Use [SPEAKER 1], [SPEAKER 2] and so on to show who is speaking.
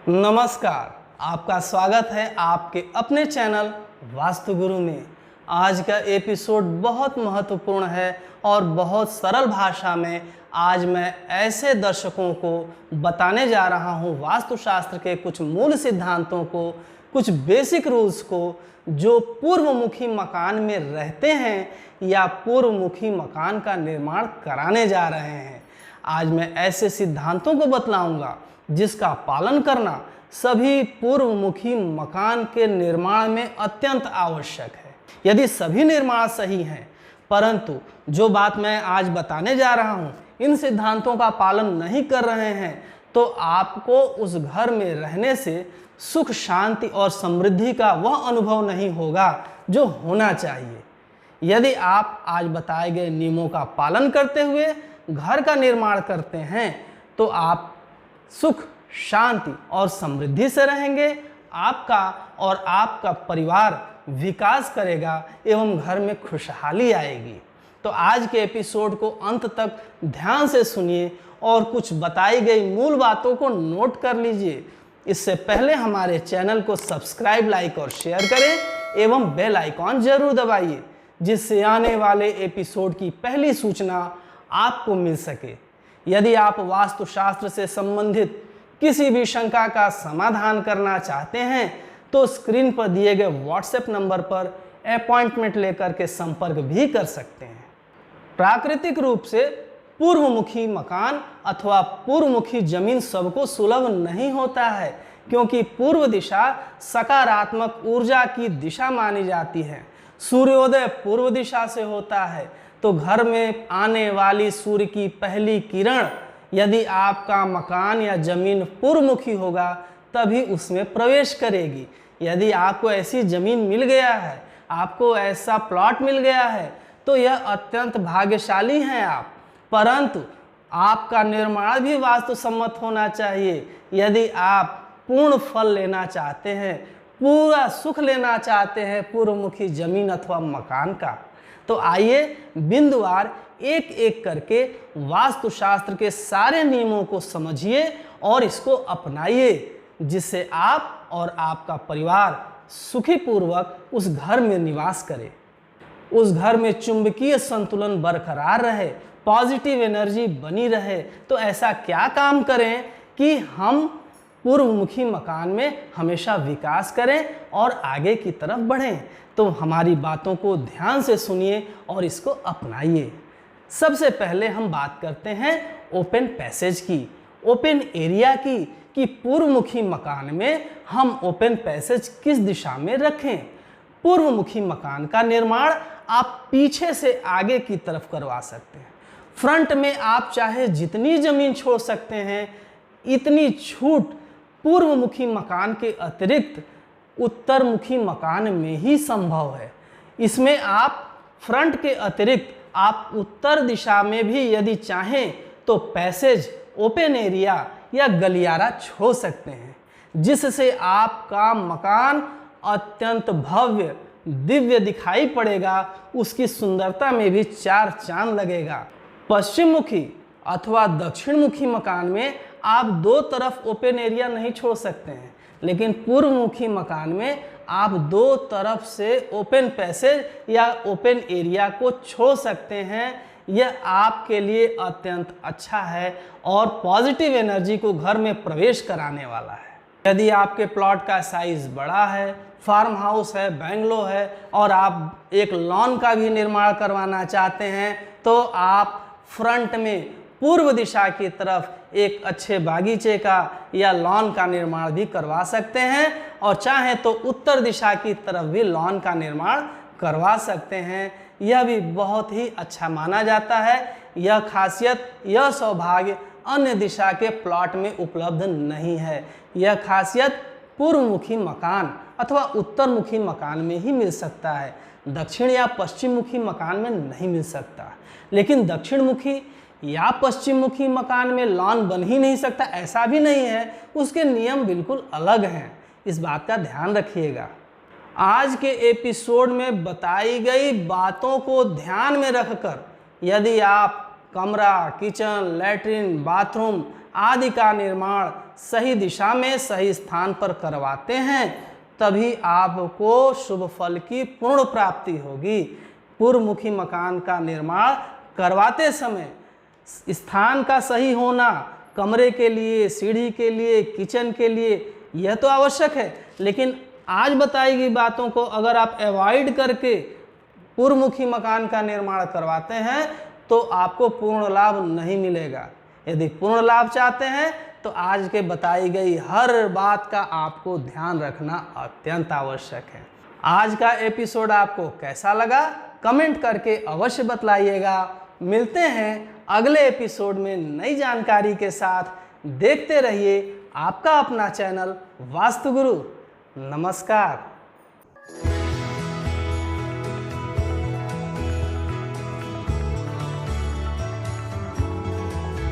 [SPEAKER 1] नमस्कार, आपका स्वागत है आपके अपने चैनल वास्तु गुरु में। आज का एपिसोड बहुत महत्वपूर्ण है और बहुत सरल भाषा में आज मैं ऐसे दर्शकों को बताने जा रहा हूं वास्तुशास्त्र के कुछ मूल सिद्धांतों को, कुछ बेसिक रूल्स को, जो पूर्वमुखी मकान में रहते हैं या पूर्वमुखी मकान का निर्माण कराने जा रहे हैं। आज मैं ऐसे सिद्धांतों को बतलाऊंगा जिसका पालन करना सभी पूर्वमुखी मकान के निर्माण में अत्यंत आवश्यक है। यदि सभी निर्माण सही हैं, परंतु जो बात मैं आज बताने जा रहा हूं, इन सिद्धांतों का पालन नहीं कर रहे हैं, तो आपको उस घर में रहने से सुख, शांति और समृद्धि का वह अनुभव नहीं होगा जो होना चाहिए। यदि आप आज बताए गए नियमों का पालन करते हुए घर का निर्माण करते हैं, तो आप सुख, शांति और समृद्धि से रहेंगे। आपका और आपका परिवार विकास करेगा एवं घर में खुशहाली आएगी। तो आज के एपिसोड को अंत तक ध्यान से सुनिए और कुछ बताई गई मूल बातों को नोट कर लीजिए। इससे पहले हमारे चैनल को सब्सक्राइब, लाइक और शेयर करें एवं बेल आइकॉन जरूर दबाइए, जिससे आने वाले एपिसोड की पहली सूचना आपको मिल सके। यदि आप वास्तुशास्त्र से संबंधित किसी भी शंका का समाधान करना चाहते हैं, तो स्क्रीन पर दिए गए व्हाट्सएप नंबर पर अपॉइंटमेंट लेकर के संपर्क भी कर सकते हैं। प्राकृतिक रूप से पूर्वमुखी मकान अथवा पूर्वमुखी जमीन सबको सुलभ नहीं होता है, क्योंकि पूर्व दिशा सकारात्मक ऊर्जा की दिशा मानी जाती है। सूर्योदय पूर्व दिशा से होता है, तो घर में आने वाली सूर्य की पहली किरण यदि आपका मकान या जमीन पूर्वमुखी होगा तभी उसमें प्रवेश करेगी। यदि आपको ऐसी जमीन मिल गया है, आपको ऐसा प्लॉट मिल गया है, तो यह अत्यंत भाग्यशाली हैं आप। परंतु आपका निर्माण भी वास्तुसम्मत होना चाहिए। यदि आप पूर्ण फल लेना चाहते हैं, पूरा सुख लेना चाहते हैं पूर्वमुखी जमीन अथवा मकान का, तो आइए बिंदुवार एक एक करके वास्तुशास्त्र के सारे नियमों को समझिए और इसको अपनाइए, जिससे आप और आपका परिवार सुखी पूर्वक उस घर में निवास करे, उस घर में चुंबकीय संतुलन बरकरार रहे, पॉजिटिव एनर्जी बनी रहे। तो ऐसा क्या काम करें कि हम पूर्वमुखी मकान में हमेशा विकास करें और आगे की तरफ बढ़ें। तो हमारी बातों को ध्यान से सुनिए और इसको अपनाइए। सबसे पहले हम बात करते हैं ओपन पैसेज की, ओपन एरिया की, कि पूर्वमुखी मकान में हम ओपन पैसेज किस दिशा में रखें। पूर्वमुखी मकान का निर्माण आप पीछे से आगे की तरफ करवा सकते हैं। फ्रंट में आप चाहे जितनी जमीन छोड़ सकते हैं, इतनी छूट पूर्वमुखी मकान के अतिरिक्त उत्तरमुखी मकान में ही संभव है। इसमें आप फ्रंट के अतिरिक्त आप उत्तर दिशा में भी यदि चाहें तो पैसेज, ओपन एरिया या गलियारा छोड़ सकते हैं, जिससे आपका मकान अत्यंत भव्य, दिव्य दिखाई पड़ेगा। उसकी सुंदरता में भी चार चांद लगेगा। पश्चिम मुखी अथवा दक्षिण मुखी मकान में आप दो तरफ ओपन एरिया नहीं छोड़ सकते हैं, लेकिन पूर्वमुखी मकान में आप दो तरफ से ओपन पैसेज या ओपन एरिया को छोड़ सकते हैं। यह आपके लिए अत्यंत अच्छा है और पॉजिटिव एनर्जी को घर में प्रवेश कराने वाला है। यदि आपके प्लॉट का साइज बड़ा है, फार्म हाउस है, बंगलो है और आप एक लॉन का भी निर्माण करवाना चाहते हैं, तो आप फ्रंट में पूर्व दिशा की तरफ एक अच्छे बागीचे का या लॉन का निर्माण भी करवा सकते हैं, और चाहे तो उत्तर दिशा की तरफ भी लॉन का निर्माण करवा सकते हैं। यह भी बहुत ही अच्छा माना जाता है। यह खासियत, यह सौभाग्य अन्य दिशा के प्लॉट में उपलब्ध नहीं है। यह खासियत पूर्वमुखी मकान अथवा उत्तरमुखी मकान में ही मिल सकता है, दक्षिण या पश्चिम मुखी मकान में नहीं मिल सकता। लेकिन दक्षिण मुखी या पश्चिम मुखी मकान में लॉन बन ही नहीं सकता, ऐसा भी नहीं है। उसके नियम बिल्कुल अलग हैं, इस बात का ध्यान रखिएगा। आज के एपिसोड में बताई गई बातों को ध्यान में रखकर यदि आप कमरा, किचन, लैट्रिन, बाथरूम आदि का निर्माण सही दिशा में सही स्थान पर करवाते हैं, तभी आपको शुभ फल की पूर्ण प्राप्ति होगी। पूर्वमुखी मकान का निर्माण करवाते समय स्थान का सही होना, कमरे के लिए, सीढ़ी के लिए, किचन के लिए, यह तो आवश्यक है, लेकिन आज बताई गई बातों को अगर आप अवॉइड करके पूर्वमुखी मकान का निर्माण करवाते हैं तो आपको पूर्ण लाभ नहीं मिलेगा। यदि पूर्ण लाभ चाहते हैं तो आज के बताई गई हर बात का आपको ध्यान रखना अत्यंत आवश्यक है। आज का एपिसोड आपको कैसा लगा कमेंट करके अवश्य बतलाइएगा। मिलते हैं अगले एपिसोड में नई जानकारी के साथ। देखते रहिए आपका अपना चैनल वास्तु गुरु। नमस्कार।